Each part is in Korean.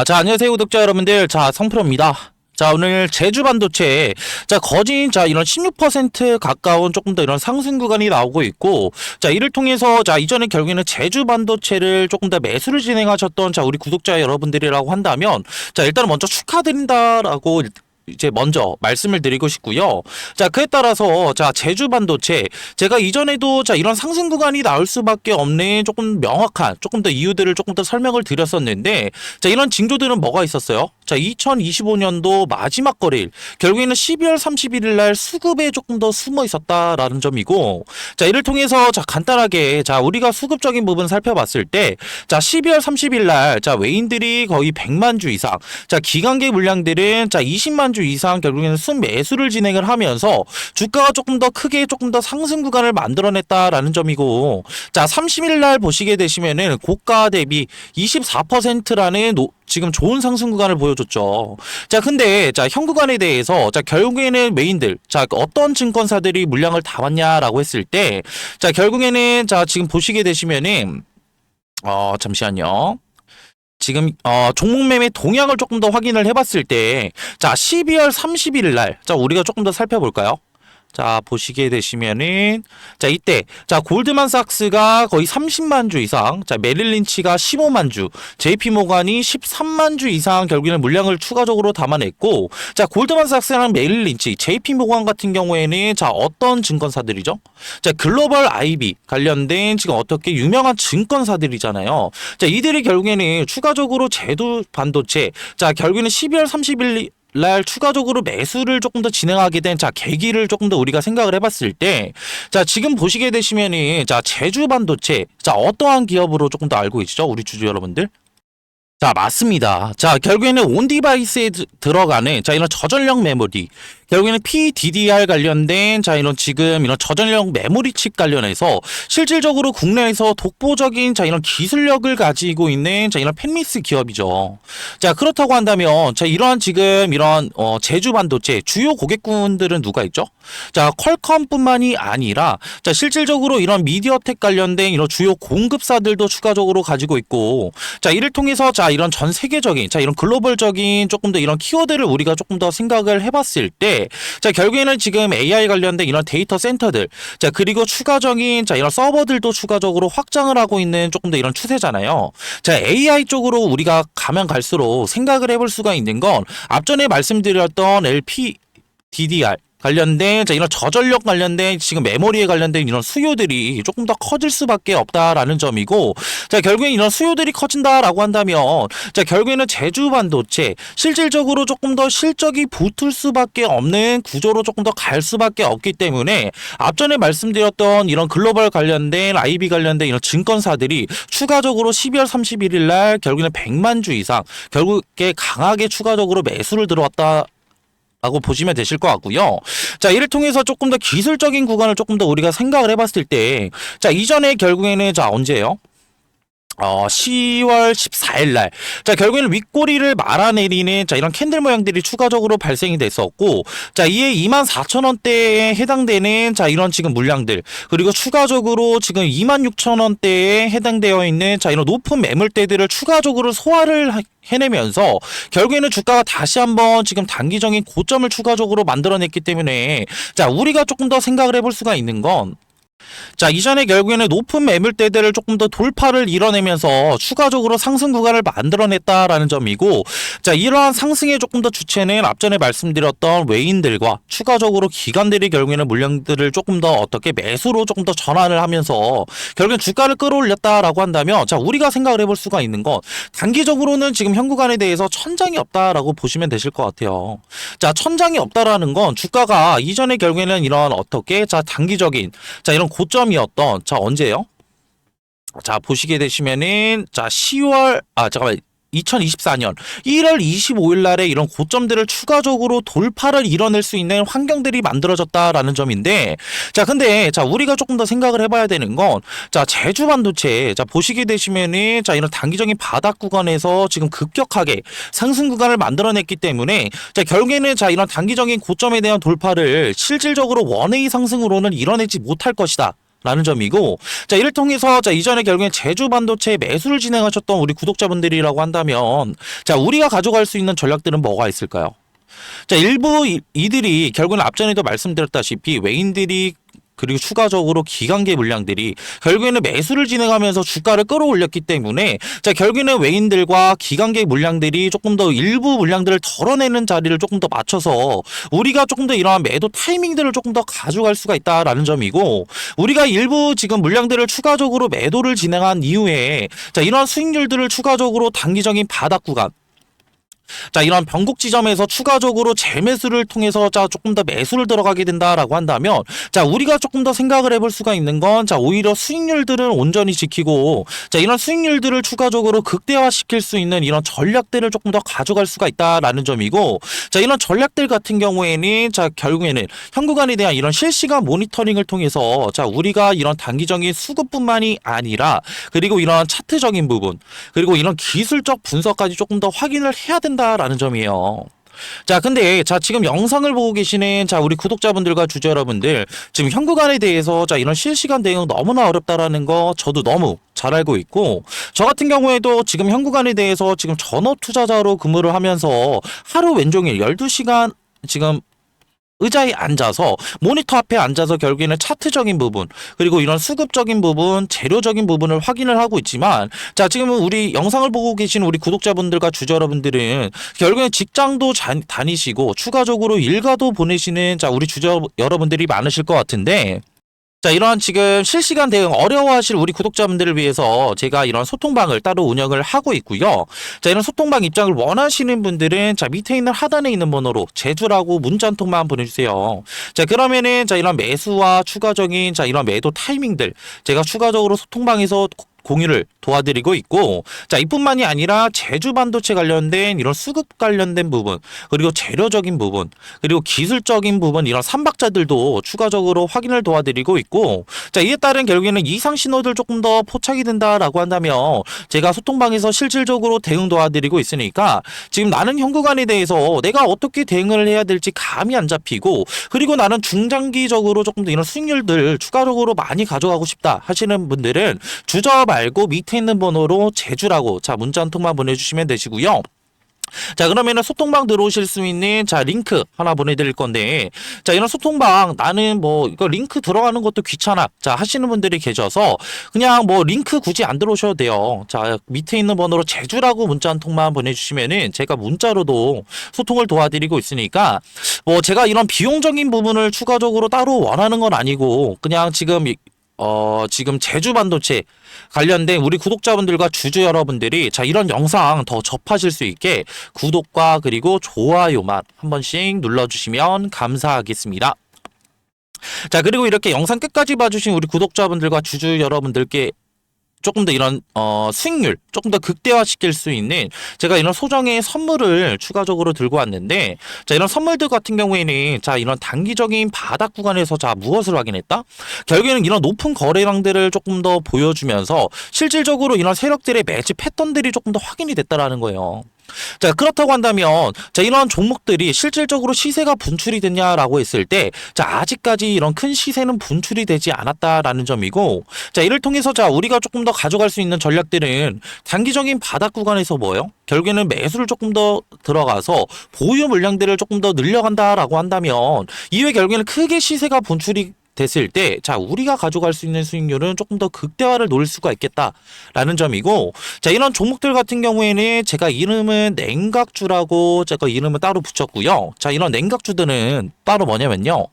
자, 안녕하세요, 구독자 여러분들. 자, 성프로입니다. 자, 오늘 제주 반도체, 자, 거진, 자, 이런 16% 가까운 조금 더 이런 상승 구간이 나오고 있고, 자, 이를 통해서, 자, 이전에 결국에는 제주 반도체를 조금 더 매수를 진행하셨던, 자, 우리 구독자 여러분들이라고 한다면, 자, 일단은 먼저 축하드린다라고 이제 먼저 말씀을 드리고 싶고요. 자, 그에 따라서 자, 제주 반도체 제가 이전에도 자, 이런 상승 구간이 나올 수밖에 없는 조금 명확한 조금 더 이유들을 조금 더 설명을 드렸었는데, 자, 이런 징조들은 뭐가 있었어요? 자, 2025년도 마지막 거래일, 결국에는 12월 31일 날 수급에 조금 더 숨어 있었다라는 점이고, 자, 이를 통해서 자, 간단하게 자, 우리가 수급적인 부분 살펴봤을 때, 자, 12월 30일 날 자, 외인들이 거의 100만 주 이상, 자, 기관계 물량들은 자, 20만 주 이상 결국에는 순매수를 진행을 하면서 주가가 조금 더 크게 조금 더 상승 구간을 만들어냈다라는 점이고, 자, 30일 날 보시게 되시면은 고가 대비 24%라는 지금 좋은 상승 구간을 보여줬죠. 자, 근데 자, 현 구간에 대해서 자, 결국에는 메인들, 자, 어떤 증권사들이 물량을 담았냐라고 했을 때, 자, 결국에는 자, 지금 보시게 되시면은 잠시만요. 지금 종목 매매 동향을 조금 더 확인을 해봤을 때, 자, 12월 31일 날, 자, 우리가 조금 더 살펴볼까요? 자, 보시게 되시면은, 자, 이때, 자, 골드만삭스가 거의 30만 주 이상, 자, 메릴린치가 15만 주, JP모간이 13만 주 이상 결국에는 물량을 추가적으로 담아냈고, 자, 골드만삭스랑 메릴린치, JP모간 같은 경우에는, 자, 어떤 증권사들이죠? 자, 글로벌 IB 관련된 지금 어떻게 유명한 증권사들이잖아요. 자, 이들이 결국에는 추가적으로 제주 반도체, 자, 결국에는 12월 30일 날 추가적으로 매수를 조금 더 진행하게 된 자, 계기를 조금 더 우리가 생각을 해봤을 때, 자, 지금 보시게 되시면은 자, 제주 반도체, 자, 어떠한 기업으로 조금 더 알고 계시죠, 우리 주주 여러분들? 자, 맞습니다. 자, 결국에는 온디바이스에 들어가는 자, 이런 저전력 메모리, 결국에는 PDDR 관련된 자, 이런 지금 이런 저전력 메모리 칩 관련해서 실질적으로 국내에서 독보적인 자, 이런 기술력을 가지고 있는 자, 이런 팹리스 기업이죠. 자, 그렇다고 한다면 자, 이러한 지금 이런 제주 반도체 주요 고객군들은 누가 있죠? 자, 퀄컴뿐만이 아니라 자, 실질적으로 이런 미디어텍 관련된 이런 주요 공급사들도 추가적으로 가지고 있고, 자, 이를 통해서 자, 이런 전 세계적인 자, 이런 글로벌적인 조금 더 이런 키워드를 우리가 조금 더 생각을 해봤을 때, 자, 결국에는 지금 AI 관련된 이런 데이터 센터들, 자, 그리고 추가적인 자, 이런 서버들도 추가적으로 확장을 하고 있는 조금 더 이런 추세잖아요. 자, AI 쪽으로 우리가 가면 갈수록 생각을 해볼 수가 있는 건 앞전에 말씀드렸던 LPDDR 관련된 자, 이런 저전력 관련된 지금 메모리에 관련된 이런 수요들이 조금 더 커질 수밖에 없다라는 점이고, 자, 결국엔 이런 수요들이 커진다라고 한다면 자, 결국에는 제주 반도체 실질적으로 조금 더 실적이 붙을 수밖에 없는 구조로 조금 더 갈 수밖에 없기 때문에 앞전에 말씀드렸던 이런 글로벌 관련된 IB 관련된 이런 증권사들이 추가적으로 12월 31일 날 결국에는 100만 주 이상 결국에 강하게 추가적으로 매수를 들어왔다 라고 보시면 되실 것 같고요. 자, 이를 통해서 조금 더 기술적인 구간을 조금 더 우리가 생각을 해봤을 때, 자, 이전에 결국에는 자, 언제예요? 10월 14일 날. 자, 결국에는 윗꼬리를 말아내리는 자, 이런 캔들 모양들이 추가적으로 발생이 됐었고, 자, 이에 24,000원대에 해당되는 자, 이런 지금 물량들, 그리고 추가적으로 지금 26,000원대에 해당되어 있는 자, 이런 높은 매물대들을 추가적으로 소화를 해내면서 결국에는 주가가 다시 한번 지금 단기적인 고점을 추가적으로 만들어냈기 때문에, 자, 우리가 조금 더 생각을 해볼 수가 있는 건, 자, 이전에 결국에는 높은 매물대들을 조금 더 돌파를 이뤄내면서 추가적으로 상승 구간을 만들어냈다라는 점이고, 자, 이러한 상승의 조금 더 주체는 앞전에 말씀드렸던 외인들과 추가적으로 기관들이 결국에는 물량들을 조금 더 어떻게 매수로 조금 더 전환을 하면서 결국엔 주가를 끌어올렸다라고 한다면, 자, 우리가 생각을 해볼 수가 있는 건 단기적으로는 지금 현 구간에 대해서 천장이 없다라고 보시면 되실 것 같아요. 자, 천장이 없다라는 건 주가가 이전에 결국에는 이런 어떻게 자, 단기적인 자, 이런 고점이었던 자, 언제요? 자, 보시게 되시면은 자, 2024년 1월 25일 날에 이런 고점들을 추가적으로 돌파를 이뤄낼 수 있는 환경들이 만들어졌다라는 점인데, 자, 근데 자, 우리가 조금 더 생각을 해봐야 되는 건, 자, 제주 반도체 자, 보시게 되시면은 자, 이런 단기적인 바닥 구간에서 지금 급격하게 상승 구간을 만들어냈기 때문에, 자, 결국에는 자, 이런 단기적인 고점에 대한 돌파를 실질적으로 원웨이 상승으로는 이뤄내지 못할 것이다 라는 점이고, 자, 이를 통해서, 자, 이전에 결국엔 제주 반도체 매수를 진행하셨던 우리 구독자분들이라고 한다면, 자, 우리가 가져갈 수 있는 전략들은 뭐가 있을까요? 자, 일부 이들이 결국엔 앞전에도 말씀드렸다시피 외인들이 그리고 추가적으로 기관계 물량들이 결국에는 매수를 진행하면서 주가를 끌어올렸기 때문에 자 결국에는 외인들과 기관계 물량들이 조금 더 일부 물량들을 덜어내는 자리를 조금 더 맞춰서 우리가 조금 더 이러한 매도 타이밍들을 조금 더 가져갈 수가 있다라는 점이고 우리가 일부 지금 물량들을 추가적으로 매도를 진행한 이후에 자 이러한 수익률들을 추가적으로 단기적인 바닥 구간 자, 이런 변곡 지점에서 추가적으로 재매수를 통해서 자, 조금 더 매수를 들어가게 된다라고 한다면 자, 우리가 조금 더 생각을 해볼 수가 있는 건 자, 오히려 수익률들은 온전히 지키고 자, 이런 수익률들을 추가적으로 극대화시킬 수 있는 이런 전략들을 조금 더 가져갈 수가 있다라는 점이고 자, 이런 전략들 같은 경우에는 자, 결국에는 현구간에 대한 이런 실시간 모니터링을 통해서 자, 우리가 이런 단기적인 수급뿐만이 아니라 그리고 이런 차트적인 부분 그리고 이런 기술적 분석까지 조금 더 확인을 해야 된다라는 점이에요. 자, 근데 자 지금 영상을 보고 계시는 자 우리 구독자분들과 주주 여러분들 지금 현구간에 대해서 자 이런 실시간 대응 너무나 어렵다라는 거 저도 너무 잘 알고 있고 저 같은 경우에도 지금 현구간에 대해서 지금 전업 투자자로 근무를 하면서 하루 왼종일 12시간 지금 의자에 앉아서 모니터 앞에 앉아서 결국에는 차트적인 부분 그리고 이런 수급적인 부분 재료적인 부분을 확인을 하고 있지만 자 지금은 우리 영상을 보고 계신 우리 구독자분들과 주주 여러분들은 결국엔 직장도 다니시고 추가적으로 일가도 보내시는 자 우리 주주 여러분들이 많으실 것 같은데 자, 이런 지금 실시간 대응 어려워하실 우리 구독자분들을 위해서 제가 이런 소통방을 따로 운영을 하고 있고요. 자, 이런 소통방 입장을 원하시는 분들은 자, 밑에 있는 하단에 있는 번호로 제주라고 문자 한 통만 보내주세요. 자, 그러면은 자, 이런 매수와 추가적인 자, 이런 매도 타이밍들 제가 추가적으로 소통방에서 공유를 도와드리고 있고 자 이뿐만이 아니라 제주 반도체 관련된 이런 수급 관련된 부분 그리고 재료적인 부분 그리고 기술적인 부분 이런 삼박자들도 추가적으로 확인을 도와드리고 있고 자 이에 따른 결국에는 이상 신호들 조금 더 포착이 된다라고 한다면 제가 소통방에서 실질적으로 대응 도와드리고 있으니까 지금 나는 현구간에 대해서 내가 어떻게 대응을 해야 될지 감이 안 잡히고 그리고 나는 중장기적으로 조금 더 이런 수익률들 추가적으로 많이 가져가고 싶다 하시는 분들은 주저 말고 밑에 있는 번호로 제주라고 자 문자 한 통만 보내주시면 되시고요. 자 그러면은 소통방 들어오실 수 있는 자 링크 하나 보내드릴 건데 자 이런 소통방 나는 뭐 이거 링크 들어가는 것도 귀찮아 자 하시는 분들이 계셔서 그냥 뭐 링크 굳이 안 들어오셔도 돼요. 자 밑에 있는 번호로 제주라고 문자 한 통만 보내주시면은 제가 문자로도 소통을 도와드리고 있으니까 뭐 제가 이런 비용적인 부분을 추가적으로 따로 원하는 건 아니고 그냥 지금 제주 반도체 관련된 우리 구독자분들과 주주 여러분들이 자 이런 영상 더 접하실 수 있게 구독과 그리고 좋아요만 한 번씩 눌러주시면 감사하겠습니다. 자 그리고 이렇게 영상 끝까지 봐주신 우리 구독자분들과 주주 여러분들께 조금 더 이런 수익률 조금 더 극대화시킬 수 있는 제가 이런 소정의 선물을 추가적으로 들고 왔는데 자 이런 선물들 같은 경우에는 자 이런 단기적인 바닥 구간에서 자 무엇을 확인했다? 결국에는 이런 높은 거래량들을 조금 더 보여주면서 실질적으로 이런 세력들의 매집 패턴들이 조금 더 확인이 됐다라는 거예요. 자 그렇다고 한다면 자 이런 종목들이 실질적으로 시세가 분출이 됐냐라고 했을 때 자 아직까지 이런 큰 시세는 분출이 되지 않았다라는 점이고 자 이를 통해서 자 우리가 조금 더 가져갈 수 있는 전략들은 단기적인 바닥 구간에서 뭐요? 결국에는 매수를 조금 더 들어가서 보유 물량들을 조금 더 늘려간다라고 한다면 이후에 결국에는 크게 시세가 분출이 됐을 때, 자, 우리가 가져갈 수 있는 수익률은 조금 더 극대화를 노릴 수가 있겠다라는 점이고, 자, 이런 종목들 같은 경우에는 제가 이름은 냉각주라고 제가 이름을 따로 붙였고요. 자, 이런 냉각주들은 따로 뭐냐면요.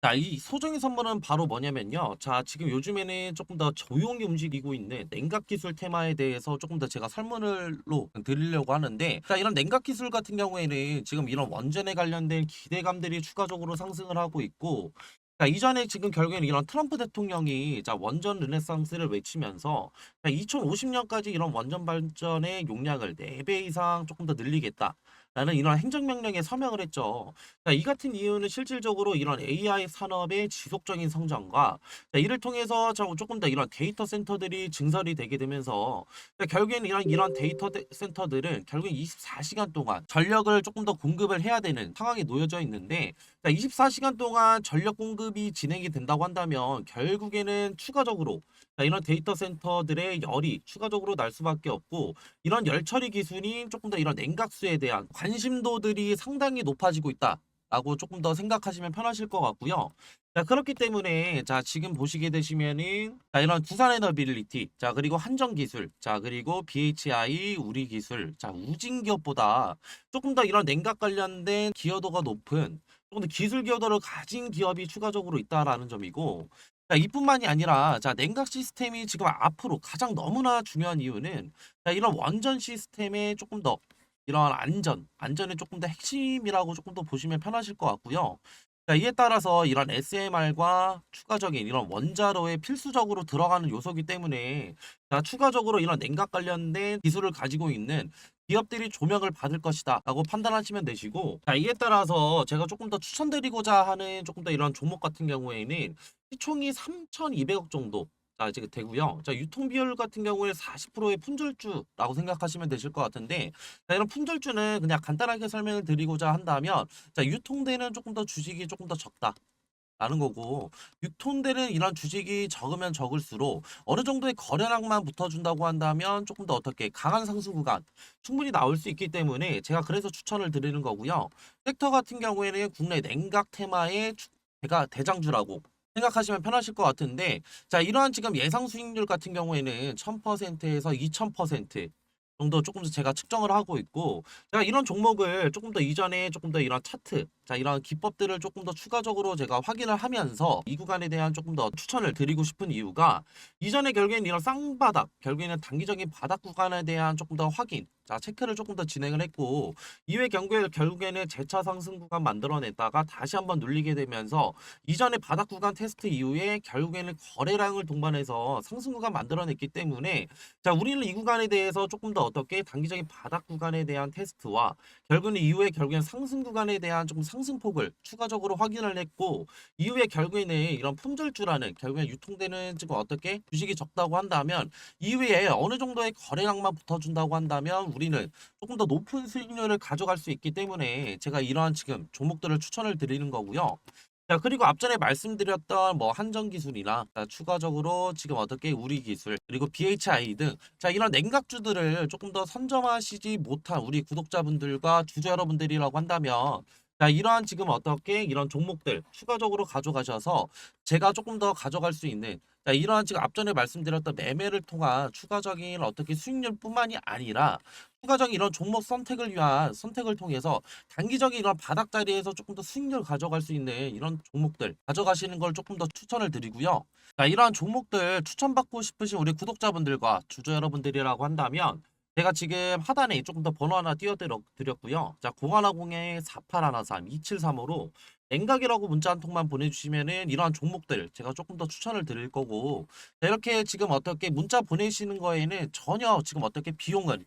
자, 이 소정의 선물은 바로 뭐냐면요. 자, 지금 요즘에는 조금 더 조용히 움직이고 있는 냉각 기술 테마에 대해서 조금 더 제가 설문을로 드리려고 하는데, 자, 이런 냉각 기술 같은 경우에는 지금 이런 원전에 관련된 기대감들이 추가적으로 상승을 하고 있고, 자, 이전에 지금 결국에는 이런 트럼프 대통령이 자, 원전 르네상스를 외치면서 2050년까지 이런 원전 발전의 용량을 4배 이상 조금 더 늘리겠다. 라는 이런 행정명령에 서명을 했죠. 자, 이 같은 이유는 실질적으로 이런 AI 산업의 지속적인 성장과 자, 이를 통해서 조금 더 이런 데이터 센터들이 증설이 되게 되면서 자, 결국에는 이런 데이터 센터들은 결국엔 24시간 동안 전력을 조금 더 공급을 해야 되는 상황에 놓여져 있는데 자, 24시간 동안 전력 공급이 진행이 된다고 한다면 결국에는 추가적으로 자, 이런 데이터 센터들의 열이 추가적으로 날 수밖에 없고 이런 열 처리 기술이 조금 더 이런 냉각수에 대한 관심도들이 상당히 높아지고 있다. 라고 조금 더 생각하시면 편하실 것 같고요. 자, 그렇기 때문에 자, 지금 보시게 되시면은 자, 이런 두산 에너빌리티, 자, 그리고 한정 기술, 자, 그리고 BHI 우리 기술, 자, 우진 기업보다 조금 더 이런 냉각 관련된 기여도가 높은 조금 더 기술 기여도를 가진 기업이 추가적으로 있다라는 점이고 자, 이뿐만이 아니라 자, 냉각 시스템이 지금 앞으로 가장 너무나 중요한 이유는 자, 이런 원전 시스템의 조금 더 이런 안전의 조금 더 핵심이라고 조금 더 보시면 편하실 것 같고요. 자, 이에 따라서 이런 SMR과 추가적인 이런 원자로에 필수적으로 들어가는 요소이기 때문에 자, 추가적으로 이런 냉각 관련된 기술을 가지고 있는 기업들이 조명을 받을 것이다 라고 판단하시면 되시고 자, 이에 따라서 제가 조금 더 추천드리고자 하는 조금 더 이런 종목 같은 경우에는 시총이 3,200억 정도 자, 이제 되고요. 자, 유통 비율 같은 경우에 40%의 품절주라고 생각하시면 되실 것 같은데 자, 이런 품절주는 그냥 간단하게 설명을 드리고자 한다면 자, 유통되는 조금 더 주식이 조금 더 적다. 라는 거고 유통되는 이런 주식이 적으면 적을수록 어느 정도의 거래량만 붙어준다고 한다면 조금 더 어떻게 강한 상승 구간 충분히 나올 수 있기 때문에 제가 그래서 추천을 드리는 거고요. 섹터 같은 경우에는 국내 냉각 테마의 제가 대장주라고 생각하시면 편하실 것 같은데 자, 이러한 지금 예상 수익률 같은 경우에는 1000%에서 2000% 정도 조금 더 제가 측정을 하고 있고 제가 이런 종목을 조금 더 이전에 조금 더 이런 차트 자, 이런 기법들을 조금 더 추가적으로 제가 확인을 하면서 이 구간에 대한 조금 더 추천을 드리고 싶은 이유가 이전에 결국에는 이런 쌍바닥 결국에는 단기적인 바닥 구간에 대한 조금 더 확인 자, 체크를 조금 더 진행을 했고 이후에 결국에는 재차 상승 구간 만들어냈다가 다시 한번 눌리게 되면서 이전에 바닥 구간 테스트 이후에 결국에는 거래량을 동반해서 상승 구간 만들어냈기 때문에 자, 우리는 이 구간에 대해서 조금 더 어떻게 단기적인 바닥 구간에 대한 테스트와 결국에는 이후에 결국에는 상승 구간에 대한 조금 상승폭을 추가적으로 확인을 했고 이후에 결국에는 이런 품절주라는 결국에 유통되는 지금 어떻게 주식이 적다고 한다면 이후에 어느 정도의 거래량만 붙어준다고 한다면 우리는 조금 더 높은 수익률을 가져갈 수 있기 때문에 제가 이러한 지금 종목들을 추천을 드리는 거고요. 자, 그리고 앞전에 말씀드렸던 뭐 한전기술이나 추가적으로 지금 어떻게 우리기술 그리고 BHI 등 자, 이런 냉각주들을 조금 더 선점하시지 못한 우리 구독자분들과 주주 여러분들이라고 한다면 자, 이러한 지금 어떻게 이런 종목들 추가적으로 가져가셔서 제가 조금 더 가져갈 수 있는 자, 이러한 지금 앞전에 말씀드렸던 매매를 통한 추가적인 어떻게 수익률뿐만이 아니라 추가적인 이런 종목 선택을 위한 선택을 통해서 단기적인 이런 바닥 자리에서 조금 더 수익률 가져갈 수 있는 이런 종목들 가져가시는 걸 조금 더 추천을 드리고요. 자, 이러한 종목들 추천받고 싶으신 우리 구독자분들과 주주 여러분들이라고 한다면 제가 지금 하단에 조금 더 번호 하나 띄워드렸고요. 자, 0110-4813-2735로 냉각이라고 문자 한 통만 보내주시면은 이러한 종목들 제가 조금 더 추천을 드릴 거고 자, 이렇게 지금 어떻게 문자 보내시는 거에는 전혀 지금 어떻게 비용은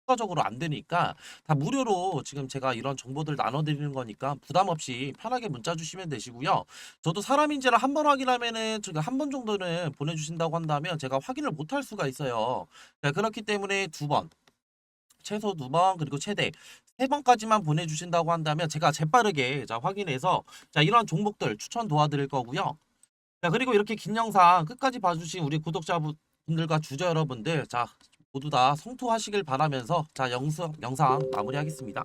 추가적으로 안 되니까 다 무료로 지금 제가 이런 정보들 나눠드리는 거니까 부담 없이 편하게 문자 주시면 되시고요. 저도 사람인지를 한 번 확인하면은 지금 한 번 정도는 보내주신다고 한다면 제가 확인을 못 할 수가 있어요. 자, 그렇기 때문에 두 번, 최소 두 번, 그리고 최대 세 번까지만 보내주신다고 한다면 제가 재빠르게 자, 확인해서 자, 이런 종목들 추천 도와드릴 거고요. 자, 그리고 이렇게 긴 영상 끝까지 봐주신 우리 구독자분들과 주주 여러분들 자, 모두 다 성투하시길 바라면서 자, 영상 마무리하겠습니다.